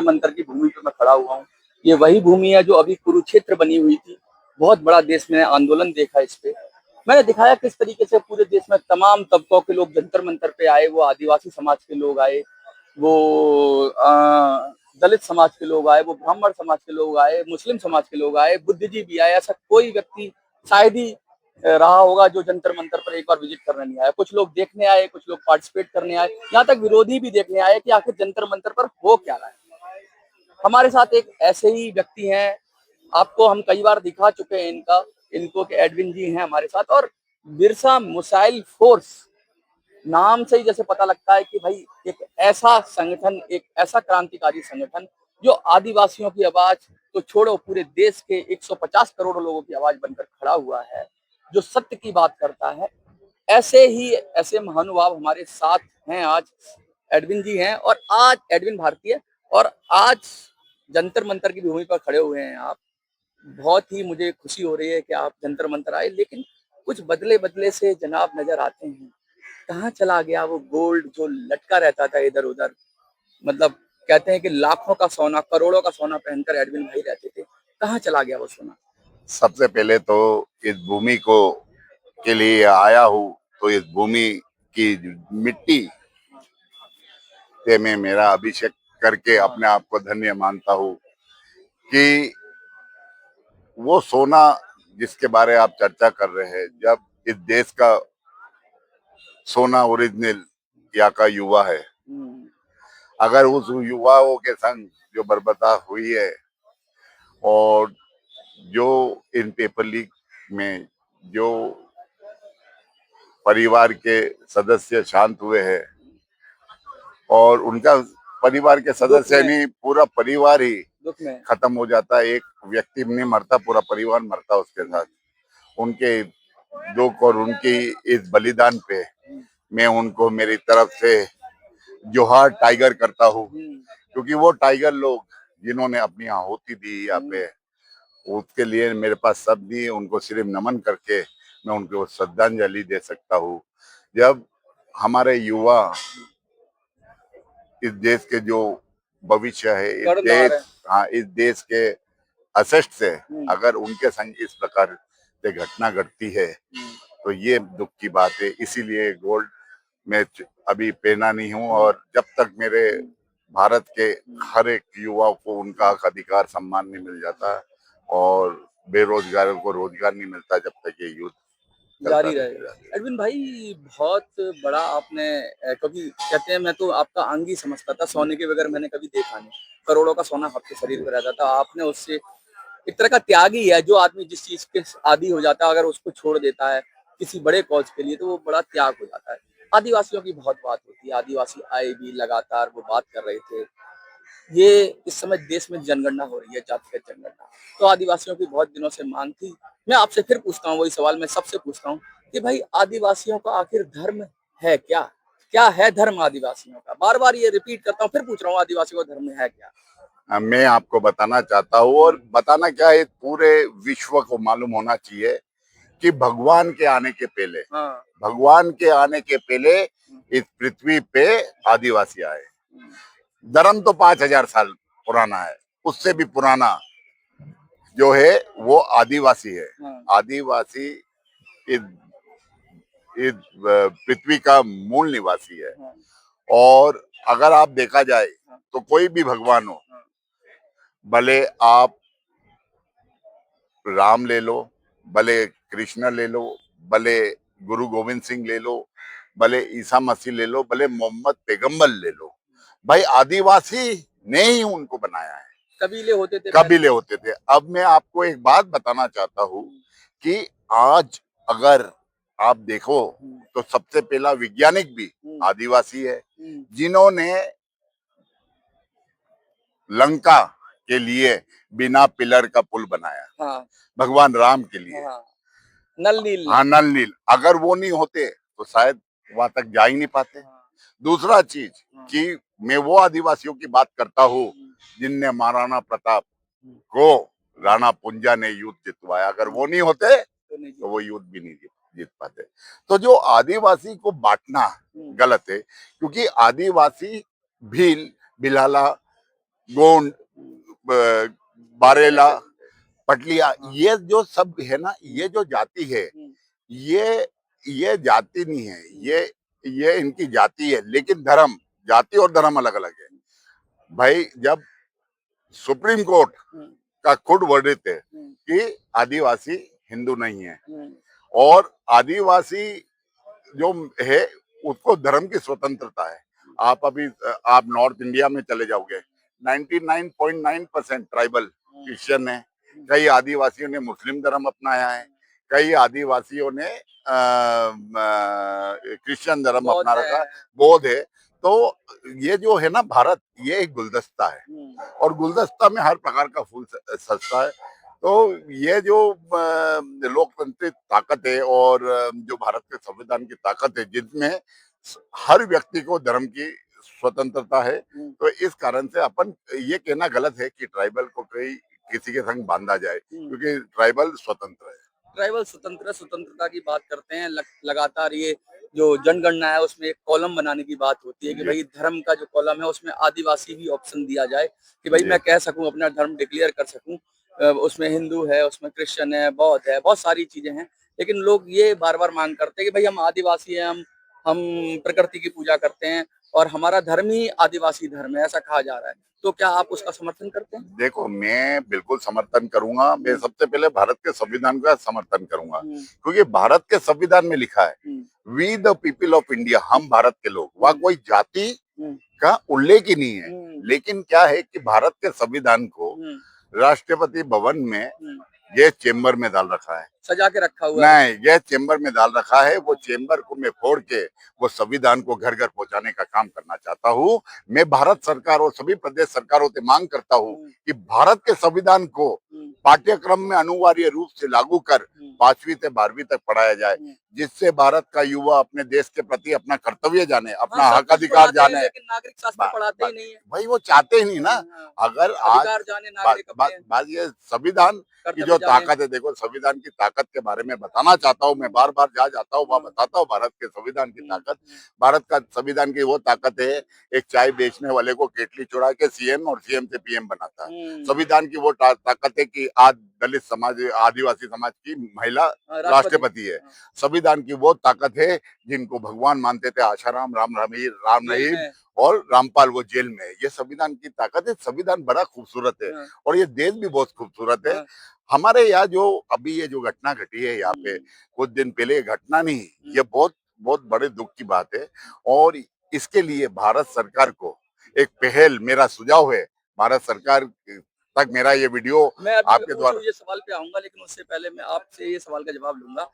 मंतर की भूमि पे मैं खड़ा हुआ हूँ। ये वही भूमि है जो अभी कुरुक्षेत्र बनी हुई थी। बहुत बड़ा देश में आंदोलन देखा इस पे। मैंने दिखाया किस तरीके से पूरे देश में तमाम तबकों के लोग जंतर मंतर पे आए। वो आदिवासी समाज के लोग आए, वो दलित समाज के लोग आए, वो ब्राह्मण समाज के लोग आए, मुस्लिम समाज के लोग आए, बुद्धिजीवी आए। ऐसा कोई व्यक्ति शायद ही रहा होगा जो जंतर मंतर पर एक बार विजिट करने नहीं आया। कुछ लोग देखने आए, कुछ लोग पार्टिसिपेट करने आए, यहाँ तक विरोधी भी देखने आए कि आखिर जंतर मंतर पर हो क्या रहा है। हमारे साथ एक ऐसे ही व्यक्ति हैं, आपको हम कई बार दिखा चुके हैं इनको कि एडविन जी हैं हमारे साथ। और बिरसा मिसाइल फोर्स नाम से ही जैसे पता लगता है कि भाई एक ऐसा संगठन, एक ऐसा क्रांतिकारी संगठन जो आदिवासियों की आवाज तो छोड़ो, पूरे देश के 150 करोड़ लोगों की आवाज बनकर खड़ा हुआ है, जो सत्य की बात करता है। ऐसे महानुभाव हमारे साथ हैं आज। एडविन जी हैं, और आज एडविन भारतीय, और आज जंतर मंतर की भूमि पर खड़े हुए हैं आप। बहुत ही मुझे खुशी हो रही है कि आप जंतर मंतर आए, लेकिन कुछ बदले बदले से जनाब नजर आते हैं। कहाँ चला गया वो गोल्ड जो लटका रहता था इधर उधर? मतलब कहते हैं कि लाखों का सोना, करोड़ों का सोना पहनकर एडविन भाई रहते थे। कहाँ चला गया वो सोना? सबसे पहले तो इस भूमि को के लिए आया हूँ, तो इस भूमि की मिट्टी से मैं मेरा अभिषेक करके अपने आप को धन्य मानता हूँ कि वो सोना जिसके बारे आप चर्चा कर रहे हैं, जब इस देश का सोना ओरिजिनल यहाँ का युवा है, अगर उस युवाओं के संग जो बर्बरता हुई है और जो इन पेपर लीक में जो परिवार के सदस्य शांत हुए हैं, और उनका परिवार के सदस्य नहीं, पूरा परिवार ही खत्म हो जाता है। एक व्यक्ति नहीं मरता, पूरा परिवार मरता उसके साथ। उनके दुख और उनकी इस बलिदान पे मैं उनको मेरी तरफ से जोहार टाइगर करता हूँ, क्योंकि वो टाइगर लोग जिन्होंने अपनी आहुति दी यहाँ पे, उसके लिए मेरे पास शब्द नहीं है। उनको सिर्फ नमन करके मैं उनको श्रद्धांजलि दे सकता हूँ। जब हमारे युवा इस देश के जो भविष्य है, इस देश के असेस्ट से अगर उनके संग इस प्रकार से घटना घटती है, तो ये दुख की बात है। इसीलिए गोल्ड मैं अभी पहना नहीं हूँ, और जब तक मेरे भारत के हर एक युवा को उनका अधिकार सम्मान नहीं मिल जाता और बेरोजगारों को रोजगार नहीं मिलता, जब तक ये युद्ध जारी रहेगा। एडविन भाई, बहुत बड़ा आपने, कभी कहते हैं मैं तो आपका अंग ही समझता था, सोने के बगैर मैंने कभी देखा नहीं। करोड़ों का सोना आपके शरीर पर रहता था। आपने उससे एक तरह का त्यागी है। जो आदमी जिस चीज के आदी हो जाता है, अगर उसको छोड़ देता है किसी बड़े कॉज के लिए, तो वो बड़ा त्याग हो जाता है। आदिवासियों की बहुत बात होती है, आदिवासी आए भी लगातार वो बात कर रहे थे। ये इस समय देश में जनगणना हो रही है, जातिगत जनगणना। तो आदिवासियों की बहुत दिनों से मांग थी। मैं आपसे फिर पूछता हूँ, वही सवाल मैं सबसे पूछता हूँ कि भाई आदिवासियों का आखिर धर्म है क्या? क्या है धर्म आदिवासियों का? बार बार ये रिपीट करता हूँ, फिर पूछ रहा हूँ, आदिवासियों का धर्म है क्या? मैं आपको बताना चाहता हूँ, और बताना क्या है, पूरे विश्व को मालूम होना चाहिए कि भगवान के आने के पहले, भगवान के आने के पहले इस पृथ्वी पे आदिवासी आए। धर्म तो 5000 साल पुराना है, उससे भी पुराना जो है वो आदिवासी है। आदिवासी इस पृथ्वी का मूल निवासी है। और अगर आप देखा जाए तो कोई भी भगवान हो, भले आप राम ले लो, भले कृष्ण ले लो, भले गुरु गोविंद सिंह ले लो, भले ईसा मसीह ले लो, भले मोहम्मद पैगंबर ले लो, भाई आदिवासी ने ही उनको बनाया है। कबीले होते थे। अब मैं आपको एक बात बताना चाहता हूँ कि आज अगर आप देखो तो सबसे पहला वैज्ञानिक भी आदिवासी है, जिन्होंने लंका के लिए बिना पिलर का पुल बनाया, भगवान राम के लिए। नल नील। अगर वो नहीं होते तो शायद वहां तक जा ही नहीं पाते। दूसरा चीज कि मैं वो आदिवासियों की बात करता हूँ जिनने महाराणा प्रताप को राणा पुंजा ने युद्ध जितवाया। अगर वो नहीं होते तो वो युद्ध भी नहीं जीत पाते। तो जो आदिवासी को बांटना गलत है, क्योंकि आदिवासी भील, बिलाला, गोंड, बारेला, पटलिया, ये जो सब है ना, ये जो जाति है, ये ये जाति नहीं है, ये इनकी जाति है, लेकिन धर्म, जाति और धर्म अलग अलग है भाई। जब सुप्रीम कोर्ट का खुद वर्डिक्ट है कि आदिवासी हिंदू नहीं है, और आदिवासी जो है उसको धर्म की स्वतंत्रता है। आप नॉर्थ इंडिया में चले जाओगे, 99.9% ट्राइबल क्रिश्चियन है, कई आदिवासियों ने मुस्लिम धर्म अपनाया है, कई आदिवासियों ने क्रिश्चियन धर्म अपना रखा है, बौद्ध है। तो ये जो है ना भारत, ये एक गुलदस्ता है, और गुलदस्ता में हर प्रकार का फूल सजता है। तो ये जो लोकतांत्रिक ताकत है, और जो भारत के संविधान की ताकत है, जिसमें हर व्यक्ति को धर्म की स्वतंत्रता है, तो इस कारण से अपन ये कहना गलत है कि ट्राइबल को कोई किसी के संग बांधा जाए, क्योंकि ट्राइबल स्वतंत्र है। ट्राइबल स्वतंत्रता की बात करते हैं, लगातार ये जो जनगणना है उसमें एक कॉलम बनाने की बात होती है कि भाई धर्म का जो कॉलम है उसमें आदिवासी भी ऑप्शन दिया जाए, कि भाई मैं कह सकूं, अपना धर्म डिक्लेयर कर सकूं। उसमें हिंदू है, उसमें क्रिश्चियन है, बौद्ध है, बहुत सारी चीजें हैं, लेकिन लोग ये बार बार मांग करते हैं कि भाई हम आदिवासी हैं, हम प्रकृति की पूजा करते हैं और हमारा धर्म ही आदिवासी धर्म है, ऐसा कहा जा रहा है। तो क्या आप उसका समर्थन करते हैं? देखो, मैं बिल्कुल समर्थन करूंगा। मैं सबसे पहले भारत के संविधान का समर्थन करूंगा, क्योंकि भारत के संविधान में लिखा है we the people of India, हम भारत के लोग। वहाँ कोई जाति का उल्लेख ही नहीं है। लेकिन क्या है कि भारत के संविधान को राष्ट्रपति भवन में ये चेम्बर में डाल रखा है, सजा के रखा हुआ है। नहीं, ये चेम्बर में डाल रखा है। वो चेम्बर को मैं फोड़ के वो संविधान को घर घर पहुंचाने का काम करना चाहता हूँ। मैं भारत सरकार और सभी प्रदेश सरकारों से मांग करता हूँ कि भारत के संविधान को पाठ्यक्रम में अनिवार्य रूप से लागू कर 5वीं से 12वीं तक पढ़ाया जाए, जिससे भारत का युवा अपने देश के प्रति अपना कर्तव्य जाने, अपना हक अधिकार जाने। लेकिन नागरिक शास्त्र पढ़ाते ही नहीं है भाई, वो चाहते ही नहीं ना। अगर आज बात ये संविधान की जो ताकत है, देखो संविधान की ताकत के बारे में बताना चाहता हूँ मैं, बार बार जहाँ जाता हूँ वहाँ बताता हूँ भारत के संविधान की ताकत। भारत का संविधान की वो ताकत है, एक चाय बेचने वाले को केटली चुरा के सीएम और सीएम से पीएम बनाता है। संविधान की वो ताकत है कि आज दलित समाज, आदिवासी समाज की महिला राष्ट्रपति है। संविधान की वो ताकत है, जिनको भगवान मानते थे आशाराम, राम रहीम और रामपाल, वो जेल में है। ये संविधान की ताकत है। संविधान बड़ा खूबसूरत है, और ये देश भी बहुत खूबसूरत है। हमारे यहाँ जो अभी ये जो घटना घटी है यहाँ पे कुछ दिन पहले, घटना नहीं, ये बहुत बहुत बड़े दुख की बात है। और इसके लिए भारत सरकार को एक पहल, मेरा सुझाव है, भारत सरकार तक मेरा ये वीडियो आपके द्वारा। ये सवाल पे आऊंगा, लेकिन उससे पहले मैं आपसे ये सवाल का जवाब लूंगा।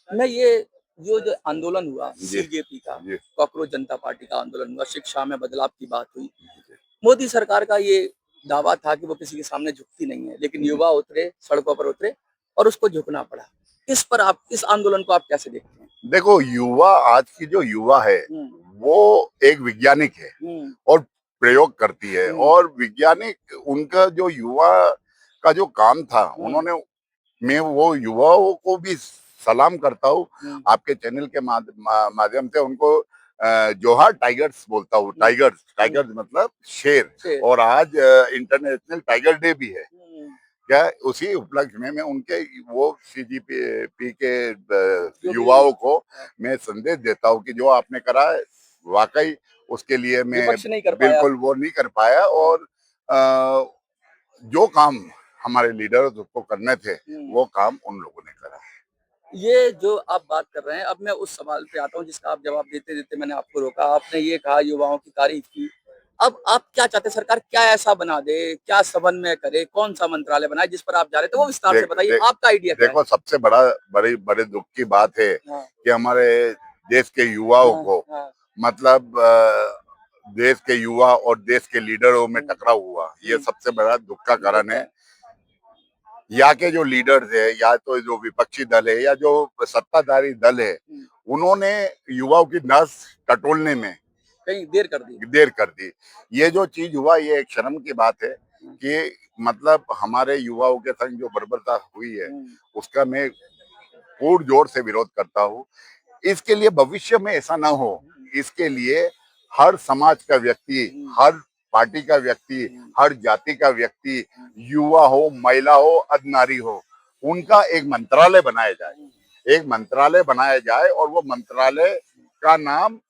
मैं ये जो आंदोलन हुआ सीजेपी का, कॉकरोच जनता पार्टी का आंदोलन हुआ, शिक्षा में बदलाव की बात हुई, मोदी सरकार का ये दावा था कि वो किसी के सामने झुकती नहीं है, लेकिन युवा उतरे, सड़कों पर उतरे और उसको झुकना पड़ा। इस पर आप, इस आंदोलन को आप कैसे देखते हैं? देखो, युवा, आज की जो युवा है वो एक वैज्ञानिक है और प्रयोग करती है, और वैज्ञानिक, उनका जो युवा का जो काम था, उन्होंने, मैं वो युवाओं को भी सलाम करता हूँ। आपके चैनल के माध्यम से उनको जोहार टाइगर्स बोलता हूँ। टाइगर्स मतलब शेर। और आज इंटरनेशनल टाइगर डे भी है। क्या उसी उपलक्ष्य में मैं उनके वो सीजीपी के युवाओं को मैं संदेश देता हूँ कि जो आपने करा है, वाकई उसके लिए मैं बिल्कुल वो नहीं कर पाया, और जो काम हमारे लीडर को करने थे वो काम उन लोगों ने करा। ये जो आप बात कर रहे हैं, अब मैं उस सवाल पे आता हूँ जिसका आप जवाब देते देते मैंने आपको रोका। आपने ये कहा युवाओं की तारीफ की, अब आप क्या चाहते हैं? सरकार क्या ऐसा बना दे, क्या समन्वय करे, कौन सा मंत्रालय बनाए जिस पर आप जा रहे थे, वो विस्तार से बताइए। आपका आइडिया क्या है? देखो, सबसे बड़े दुख की बात है कि हमारे देश के युवाओं को, मतलब देश के युवा और देश के लीडरों में टकराव हुआ, ये सबसे बड़ा दुख का कारण है। यहाँ के जो लीडर्स है, या तो जो विपक्षी दल है, या जो सत्ताधारी दल है, उन्होंने युवाओं की नस टटोलने में कहीं देर कर दी। ये जो चीज हुआ, ये एक शर्म की बात है कि मतलब हमारे युवाओं के संग जो बर्बरता हुई है, उसका मैं पूर्ण जोर से विरोध करता हूँ। इसके लिए भविष्य में ऐसा ना हो, इसके लिए हर समाज का व्यक्ति, हर पार्टी का व्यक्ति, हर जाति का व्यक्ति, युवा हो, महिला हो, अधनारी हो, उनका एक मंत्रालय बनाया जाए, एक मंत्रालय बनाया जाए और वो मंत्रालय का नाम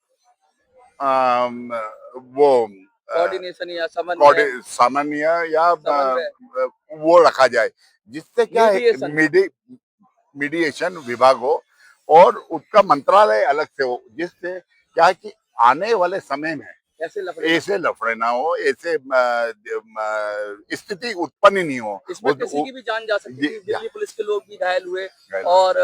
वो कोऑर्डिनेशन या समन्वय, सामान्य या समन्वय, वो रखा जाए, जिससे क्या है मीडिएशन, मीडिएशन विभाग हो और उसका मंत्रालय अलग से हो, जिससे क्या है कि आने वाले समय में ऐसे लफड़े ऐसे लफड़े ना हो, ऐसे स्थिति उत्पन्न ही नहीं हो। इसमें किसी की भी जान जा सकती थी। जा- दिल्ली पुलिस के लोग भी घायल हुए घायल और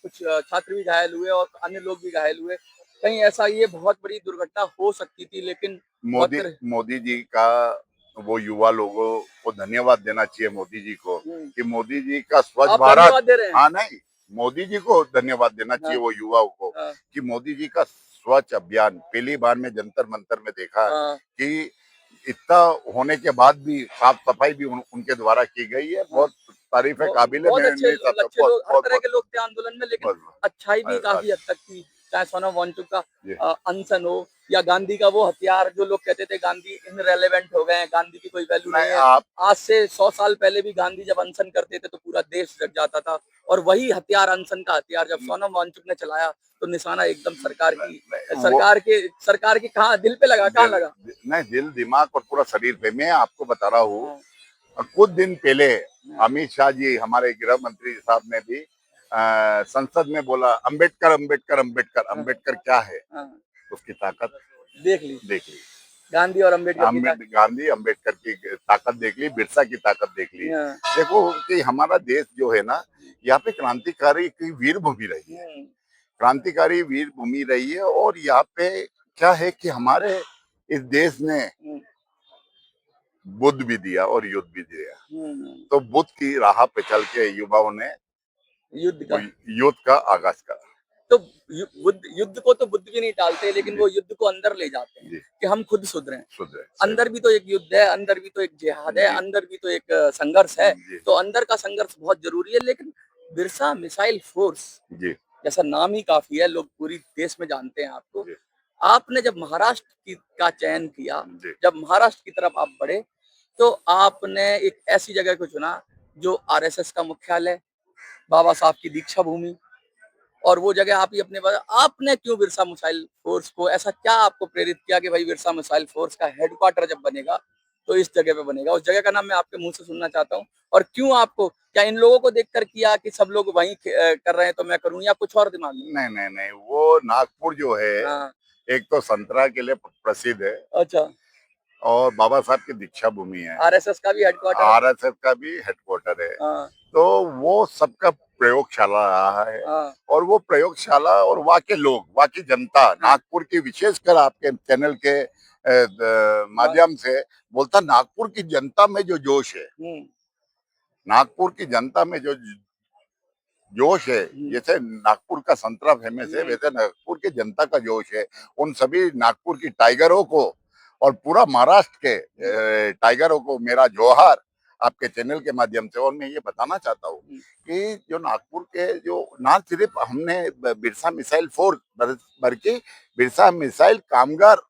कुछ छात्र भी घायल हुए और अन्य लोग भी घायल हुए। कहीं ऐसा ये बहुत बड़ी दुर्घटना हो सकती थी, लेकिन मोदी मौत मोदी जी का वो युवा लोगों को धन्यवाद देना चाहिए मोदी जी को कि मोदी जी का स्वच्छ आप भारत। धन्यवाद दे रहे हैं। हाँ नहीं, मोदी जी को धन्यवाद देना चाहिए हाँ, वो युवाओं को हाँ, कि मोदी जी का स्वच्छ अभियान पहली बार में जंतर मंतर में देखा हाँ, कि इतना होने के बाद भी साफ सफाई भी उनके द्वारा की गई है। बहुत तारीफ है, काबिल है। बहुत अच्छे अच्छे लोग, हर तरह बहुत के लोग थे आंदोलन में, लेकिन बहुत अच्छाई भी काफी हद तक थी। चाहे सोनम वांगचुक का जी अनशन हो या गांधी का वो हथियार, जो लोग कहते थे गांधी इनरेलेवेंट हो गए हैं, गांधी की कोई वैल्यू नहीं नहीं है। आप आज से 100 साल पहले भी गांधी जब अनशन करते थे तो पूरा देश जग जाता था, और वही हथियार, अनशन का हथियार, जब सोनम वांगचुक ने चलाया तो निशाना एकदम वो सरकार की कहाँ दिल पे लगा, कहाँ लगा? नहीं, दिल दिमाग और पूरा शरीर पे। मैं आपको बता रहा हूँ, हाँ, कुछ दिन पहले अमित शाह जी हमारे गृह मंत्री साहब ने भी संसद में बोला अंबेडकर अंबेडकर अंबेडकर। हाँ, अंबेडकर क्या है, हाँ, उसकी ताकत देख ली देख ली। गांधी और अम्बेडकर की गांधी अंबेडकर की ताकत देख ली, बिरसा की ताकत देख ली। हाँ, देखो कि हमारा देश जो है ना, यहाँ पे क्रांतिकारी की वीर भूमि रही है, क्रांतिकारी वीर भूमि रही है। और यहाँ पे क्या है कि हमारे इस देश ने बुद्ध भी दिया और युद्ध भी दिया। तो बुद्ध की राह पे चल के युवाओं ने युद्ध वो का युद्ध का आगाज करा। तो युद्ध को तो बुद्ध भी नहीं टालते, लेकिन जी वो युद्ध को अंदर ले जाते हैं जी, कि हम खुद सुधरें। सुधरे अंदर भी तो एक युद्ध है, अंदर भी तो एक जिहाद है, जी अंदर भी तो एक संघर्ष है। जी तो अंदर का संघर्ष बहुत जरूरी है, लेकिन बिरसा मिसाइल फोर्स जी जैसा नाम ही काफी है, लोग पूरी देश में जानते हैं आपको। जी आपने जब महाराष्ट्र का चयन किया, जी जब महाराष्ट्र की तरफ आप बढ़े, तो आपने एक ऐसी जगह को चुना जो आरएसएस का मुख्यालय, बाबा साहब की दीक्षा भूमि, और वो जगह आप ही अपने आपने क्यों बिरसा मिसाइल फोर्स को, ऐसा क्या आपको प्रेरित किया कि भाई बिरसा मिसाइल फोर्स का हेडक्वार्टर जब बनेगा तो इस जगह पे बनेगा? उस जगह का नाम मैं आपके मुंह से सुनना चाहता हूँ। और क्यों आपको, क्या इन लोगों को देखकर किया कि सब लोग वहीं कर रहे हैं तो मैं करूँ, या कुछ और दिमाग में? नहीं नहीं नहीं, वो नागपुर जो है हाँ, एक तो संतरा के लिए प्रसिद्ध है अच्छा, और बाबा साहब की दीक्षा भूमि है, आरएसएस का भी हेडक्वार्टर है। आरएसएस का भी हेडक्वार्टर है। हाँ, तो वो सबका प्रयोगशाला रहा है हाँ, और वो प्रयोगशाला और वहाँ के लोग, वहाँ की जनता, नागपुर की, विशेषकर आपके चैनल के माध्यम से बोलता, नागपुर की जनता में जो जोश है, नागपुर की जनता में जो जोश है, जैसे नागपुर का संतरा फेमस है, वैसे नागपुर की जनता का जोश है। उन सभी नागपुर की टाइगरों को और पूरा महाराष्ट्र के टाइगरों को मेरा जोहार आपके चैनल के माध्यम से। और मैं ये बताना चाहता हूँ कि जो नागपुर के जो ना सिर्फ हमने बिरसा मिसाइल फोर्स बल्कि बिरसा मिसाइल कामगार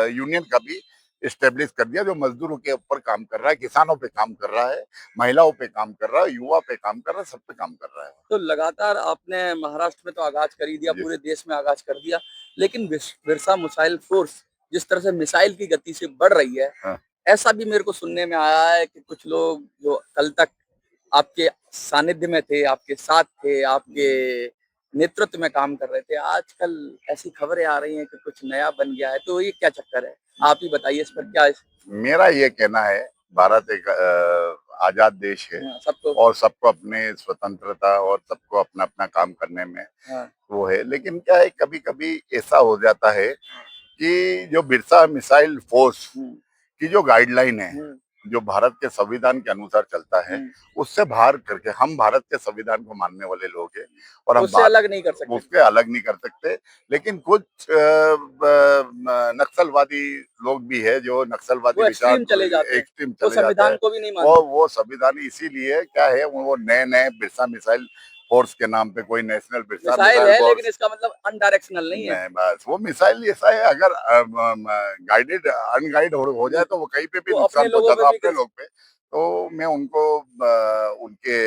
यूनियन का भी स्टेब्लिश कर दिया, जो मजदूरों के ऊपर काम कर रहा है, किसानों पे काम कर रहा है, महिलाओं पे काम कर रहा है, युवा पे काम कर रहा है, सब पे काम कर रहा है। तो लगातार आपने महाराष्ट्र में तो आगाज कर ही दिया, जी पूरे देश में आगाज कर दिया, लेकिन बिरसा मिसाइल फोर्स जिस तरह से मिसाइल की गति से बढ़ रही है, हाँ। ऐसा भी मेरे को सुनने में आया है कि कुछ लोग जो कल तक आपके सानिध्य में थे, आपके साथ थे, आपके नेतृत्व में काम कर रहे थे, आजकल ऐसी खबरें आ रही हैं कि कुछ नया बन गया है। तो ये क्या चक्कर है? आप ही बताइए इस पर क्या मेरा ये कहना है, भारत एक आजाद देश है सबको और सबको अपने स्वतंत्रता और सबको अपना अपना काम करने में वो है। लेकिन क्या है, कभी कभी ऐसा हो जाता है कि जो बिरसा मिसाइल फोर्स की जो गाइडलाइन है, जो भारत के संविधान के अनुसार चलता है, उससे बाहर करके, हम भारत के संविधान को मानने वाले लोग हैं और हम उससे अलग नहीं कर सकते, उसके अलग नहीं कर सकते। लेकिन कुछ नक्सलवादी लोग भी है जो नक्सलवादी विचार एक्सट्रीम चले जाते हैं, को भी नहीं मानते। वो संविधान इसीलिए क्या है, वो नए नए बिरसा मिसाइल फोर्स के नाम पे कोई नेशनल मिसाइल मिसाइल है, लेकिन फोर्स इसका मतलब अनडायरेक्शनल नहीं है। नहीं, बस वो मिसाइल ऐसा है, अगर गाइडेड अनगाइड हो जाए तो वो कहीं पे भी वो अपने नुकसान लोगों पे पहुंचाता भी अपने कर लोग पे। तो मैं उनको उनके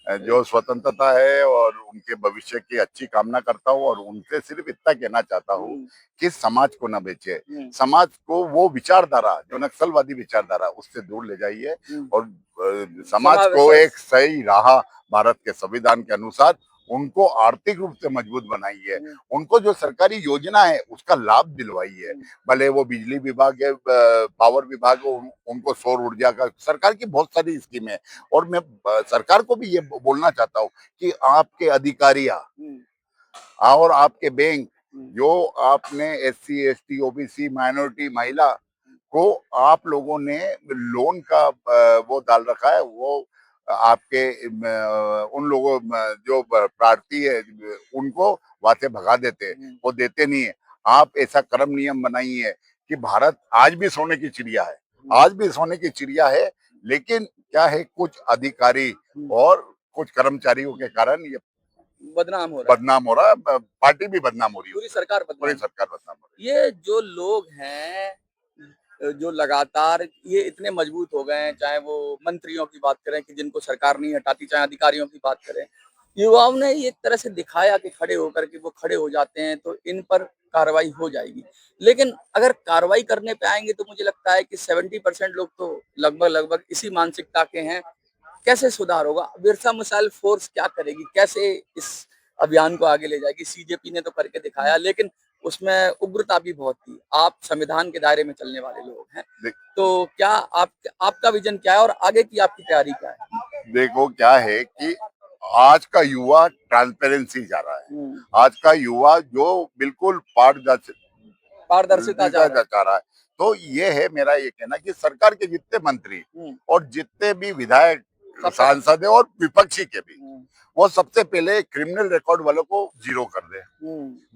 जो स्वतंत्रता है और उनके भविष्य की अच्छी कामना करता हूँ, और उनसे सिर्फ इतना कहना चाहता हूँ कि समाज को ना बेचे, समाज को वो विचारधारा जो नक्सलवादी विचारधारा उससे दूर ले जाइए, और समाज को एक सही राह भारत के संविधान के अनुसार उनको आर्थिक रूप से मजबूत बनाइए, उनको जो सरकारी योजना है उसका लाभ दिलवाइए, भले वो बिजली विभाग है, पावर विभाग हो, उनको सौर ऊर्जा का, सरकार की बहुत सारी स्कीम है। और मैं सरकार को भी ये बोलना चाहता हूँ कि आपके अधिकारियां और आपके बैंक, जो आपने SC ST OBC माइनॉरिटी महिला को आप लोगों ने लोन का वो डाल रखा है, वो आपके उन लोगों जो प्रार्थी है उनको वहां से भगा देते हैं, वो देते नहीं है। आप ऐसा कर्म नियम बनाइए कि भारत आज भी सोने की चिड़िया है, आज भी सोने की चिड़िया है, लेकिन क्या है, कुछ अधिकारी और कुछ कर्मचारियों के कारण ये बदनाम हो रहा है, पार्टी भी बदनाम हो रही है, पूरी सरकार पूरी बदनाम। सरकार बदनाम हो रही ये जो लोग हैं, जो लगातार ये इतने मजबूत हो गए हैं, चाहे वो मंत्रियों की बात करें कि जिनको सरकार नहीं हटाती, चाहे अधिकारियों की बात करें, युवाओं ने एक तरह से दिखाया कि खड़े होकर के वो खड़े हो जाते हैं तो इन पर कार्रवाई हो जाएगी। लेकिन अगर कार्रवाई करने पे आएंगे तो मुझे लगता है कि 70% लोग तो लगभग इसी मानसिकता के हैं। कैसे सुधार होगा? बिरसा मिसाइल फोर्स क्या करेगी? कैसे इस अभियान को आगे ले जाएगी? सीजेपी ने तो करके दिखाया, लेकिन उसमें उग्रता भी बहुत थी। आप संविधान के दायरे में चलने वाले लोग हैं, है। तो क्या आपका विजन क्या है और आगे की आपकी तैयारी क्या है? देखो क्या है कि आज का युवा ट्रांसपेरेंसी जा रहा है, आज का युवा जो बिल्कुल पारदर्शिता चाह रहा चाह रहा है। तो ये है मेरा ये कहना कि सरकार के जितने मंत्री और जितने भी विधायक, सांसद है और विपक्षी के भी, वो सबसे पहले क्रिमिनल रिकॉर्ड वालों को जीरो कर दे,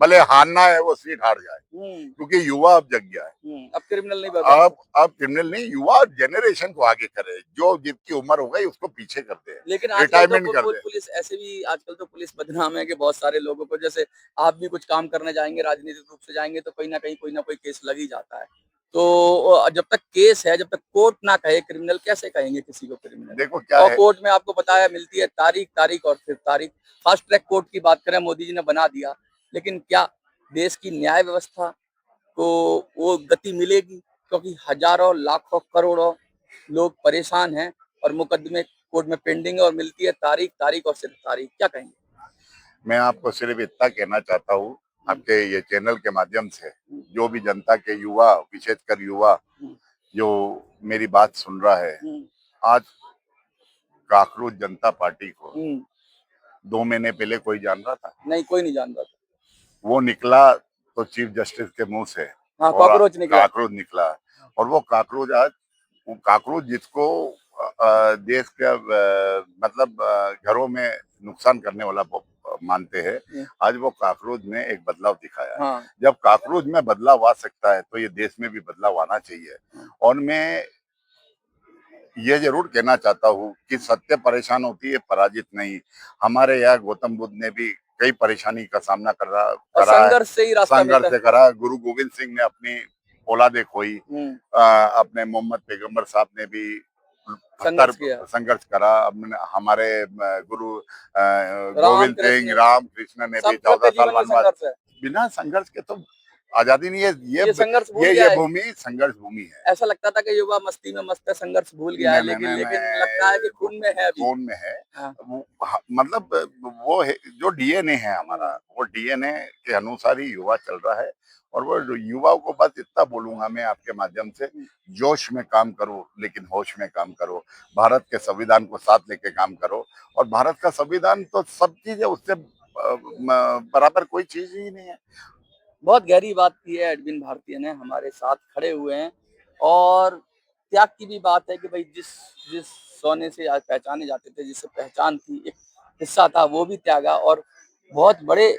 भले हारना है वो सीट हार जाए, क्योंकि युवा अब जग गया है। अब क्रिमिनल नहीं बचा, अब क्रिमिनल नहीं, युवा जनरेशन को आगे करे, जो जितकी उम्र हो गई उसको पीछे कर दे, लेकिन आजकल रिटायरमेंट तो कर दे। पुलिस ऐसे भी, आजकल तो पुलिस बदनाम है कि बहुत सारे लोगों को, जैसे आप भी कुछ काम करने जाएंगे, राजनीतिक रूप से जाएंगे, तो कहीं ना कहीं कोई ना कोई केस लग ही जाता है। तो जब तक केस है, जब तक कोर्ट ना कहे क्रिमिनल, कैसे कहेंगे किसी को क्रिमिनल? देखो क्या और है, कोर्ट में आपको बताया मिलती है तारीख और फिर तारीख। फास्ट ट्रैक कोर्ट की बात करें, मोदी जी ने बना दिया, लेकिन क्या देश की न्याय व्यवस्था को वो गति मिलेगी? क्योंकि हजारों लाखों करोड़ों लोग परेशान हैं और मुकदमे कोर्ट में पेंडिंग है और मिलती है तारीख और सिर्फ तारीख। क्या कहेंगे? मैं आपको सिर्फ इतना कहना चाहता हूँ, आपके ये चैनल के माध्यम से जो भी जनता के युवा, विशेषकर युवा जो मेरी बात सुन रहा है, आज काकरोच जनता पार्टी को 2 महीने पहले कोई जान रहा था? नहीं, कोई नहीं जान रहा था। वो निकला तो चीफ जस्टिस के मुंह से, हाँ, और कॉकरोच निकला, और वो काकरोच आज, वो काकरोच जिसको देश के मतलब घरों में नुकसान करने वाला मानते हैं, आज वो काकरोच ने एक बदलाव दिखाया है। हाँ। जब काकरोच में बदलाव आ सकता है तो ये देश में भी बदलाव आना चाहिए। और मैं ये जरूर कहना चाहता हूँ कि सत्य परेशान होती है, पराजित नहीं। हमारे यहाँ गौतम बुद्ध ने भी कई परेशानी का सामना करा है, संघर्ष से ही रास्ता संघर्ष मिलता से करा। गुरु गोविंद सिंह ने अपनी औलादे खोई, अपने मोहम्मद पैगंबर साहब ने भी संघर्ष करा, हमारे गुरु गोविंद सिंह राम कृष्ण ने भी 14 साल वनवास, बिना संघर्ष के तो आजादी नहीं है। ये संघर्ष ये भूमि संघर्ष भूमि है। ऐसा लगता था कि युवा मस्ती में मस्त है, संघर्ष भूल गया है, लेकिन लगता है कि खून में है अभी। खून में है। मतलब वो है जो डीएनए है हमारा, वो डीएनए के अनुसार ही युवा चल रहा है। और वो युवाओं को बस इतना बोलूंगा मैं आपके माध्यम से, जोश में काम करो लेकिन होश में काम करो, भारत के संविधान को साथ लेके काम करो। और भारत का संविधान तो सब चीज है, उससे बराबर कोई चीज ही नहीं है। बहुत गहरी बात की है एडविन भारतीय ने, हमारे साथ खड़े हुए हैं। और त्याग की भी बात है कि भाई जिस सोने से आज पहचाने जाते थे, जिससे पहचान थी, एक हिस्सा था, वो भी त्यागा और बहुत बड़े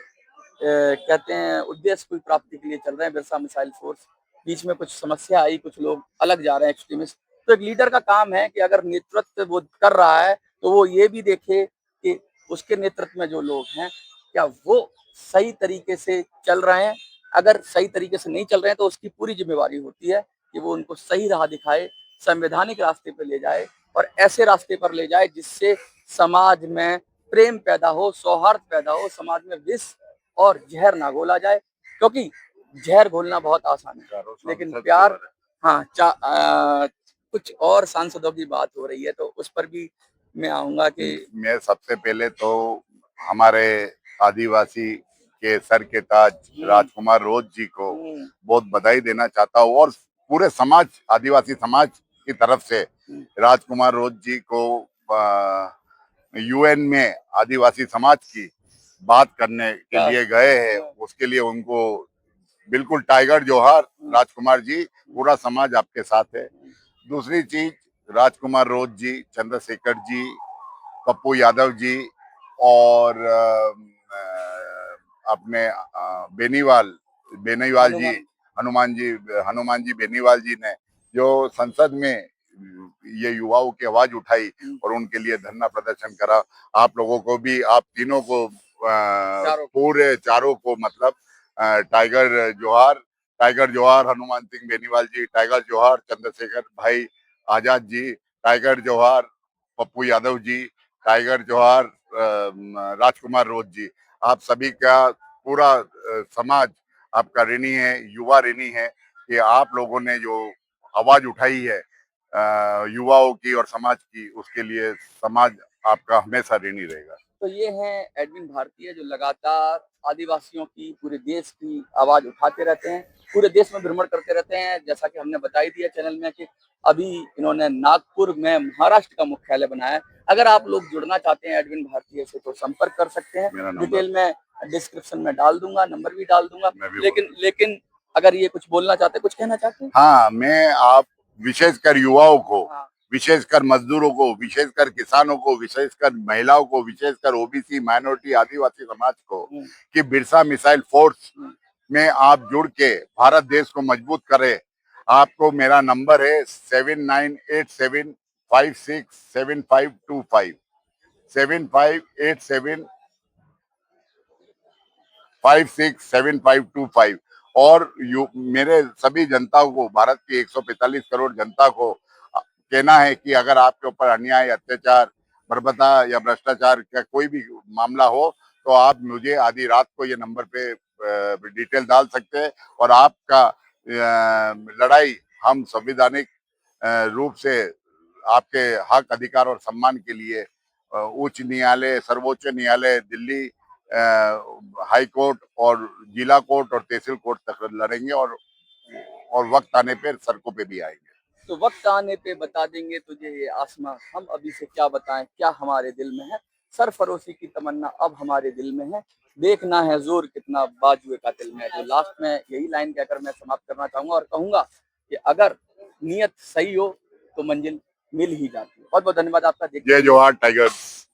कहते हैं उद्देश्य की प्राप्ति के लिए चल रहे हैं। बिरसा मिसाइल फोर्स, बीच में कुछ समस्या आई, कुछ लोग अलग जा रहे हैं, एक्सट्रीमिस्ट। तो एक लीडर का काम है कि अगर नेतृत्व वो कर रहा है तो वो ये भी देखे कि उसके नेतृत्व में जो लोग हैं, क्या वो सही तरीके से चल रहे हैं? अगर सही तरीके से नहीं चल रहे हैं तो उसकी पूरी जिम्मेवारी होती है कि वो उनको सही राह दिखाए, संवैधानिक रास्ते पे ले जाए और ऐसे रास्ते पर ले जाए जिससे समाज में प्रेम पैदा हो, सौहार्द पैदा हो, समाज में विष और जहर ना घोला जाए, क्योंकि जहर घोलना बहुत आसान है लेकिन प्यार, हाँ, कुछ और सांसदों की बात हो रही है तो उस पर भी मैं आऊंगा कि मैं सबसे पहले तो हमारे आदिवासी के सर के ताज राजकुमार रोज जी को बहुत बधाई देना चाहता हूँ और पूरे समाज, आदिवासी समाज की तरफ से राजकुमार रोज जी को यूएन में आदिवासी समाज की बात करने के लिए गए हैं, उसके लिए उनको बिल्कुल टाइगर जोहार राजकुमार जी, पूरा समाज आपके साथ है। दूसरी चीज, राजकुमार रोज जी, चंद्रशेखर जी, पप्पू यादव जी और अपने बेनीवाल बेनीवाल जी, हनुमान जी बेनीवाल जी ने जो संसद में ये युवाओं की आवाज उठाई और उनके लिए धरना प्रदर्शन करा। आप लोगों को भी, आप तीनों को, पूरे चारों को मतलब टाइगर जोहार हनुमान सिंह बेनीवाल जी, टाइगर जोहार चंद्रशेखर भाई आजाद जी, टाइगर जोहार पप्पू यादव जी, टाइगर जोहार राजकुमार रोज जी। आप सभी का पूरा समाज आपका ऋणी है, युवा ऋणी है कि आप लोगों ने जो आवाज उठाई है युवाओं की और समाज की, उसके लिए समाज आपका हमेशा ऋणी रहेगा। तो ये हैं एडविन भारतीय जो लगातार आदिवासियों की, पूरे देश की आवाज उठाते रहते हैं, पूरे देश में भ्रमण करते रहते हैं। जैसा कि हमने बताई दिया चैनल में कि अभी इन्होंने नागपुर में महाराष्ट्र का मुख्यालय बनाया है। अगर आप लोग जुड़ना चाहते हैं एडविन भारतीय से तो संपर्क कर सकते हैं, डिटेल में डिस्क्रिप्शन में डाल दूंगा, नंबर भी डाल दूंगा। लेकिन अगर ये कुछ बोलना चाहते हैं, कुछ कहना चाहते हैं? हाँ, मैं आप विशेषकर युवाओं को, विशेषकर मजदूरों को, विशेषकर किसानों को, विशेषकर महिलाओं को, विशेषकर ओबीसी, माइनॉरिटी, आदिवासी समाज को कि बिरसा मिसाइल फोर्स में आप जुड़ के भारत देश को मजबूत करें। आपको मेरा नंबर है 7987567525 7525 और मेरे सभी जनता को, भारत की 145 करोड़ जनता को कहना है कि अगर आपके ऊपर अन्याय, अत्याचार, बर्बरता या भ्रष्टाचार का कोई भी मामला हो तो आप मुझे आधी रात को ये नंबर पे डिटेल डाल सकते हैं और आपका लड़ाई हम संवैधानिक रूप से आपके हक, अधिकार और सम्मान के लिए उच्च न्यायालय, सर्वोच्च न्यायालय, दिल्ली हाई कोर्ट और जिला कोर्ट और तहसील कोर्ट तक लड़ेंगे और वक्त आने पे सड़कों पे भी आएंगे। तो वक्त आने पे बता देंगे तुझे ये आसमां, हम अभी से क्या बताएं क्या हमारे दिल में है। सरफरोशी की तमन्ना अब हमारे दिल में है, देखना है जोर कितना बाजुए का दिल में है। जो लास्ट में यही लाइन कहकर मैं समाप्त करना चाहूंगा और कहूंगा कि अगर नियत सही हो तो मंजिल मिल ही जाती है। बहुत बहुत धन्यवाद आपका। जय जोहार टाइगर्स।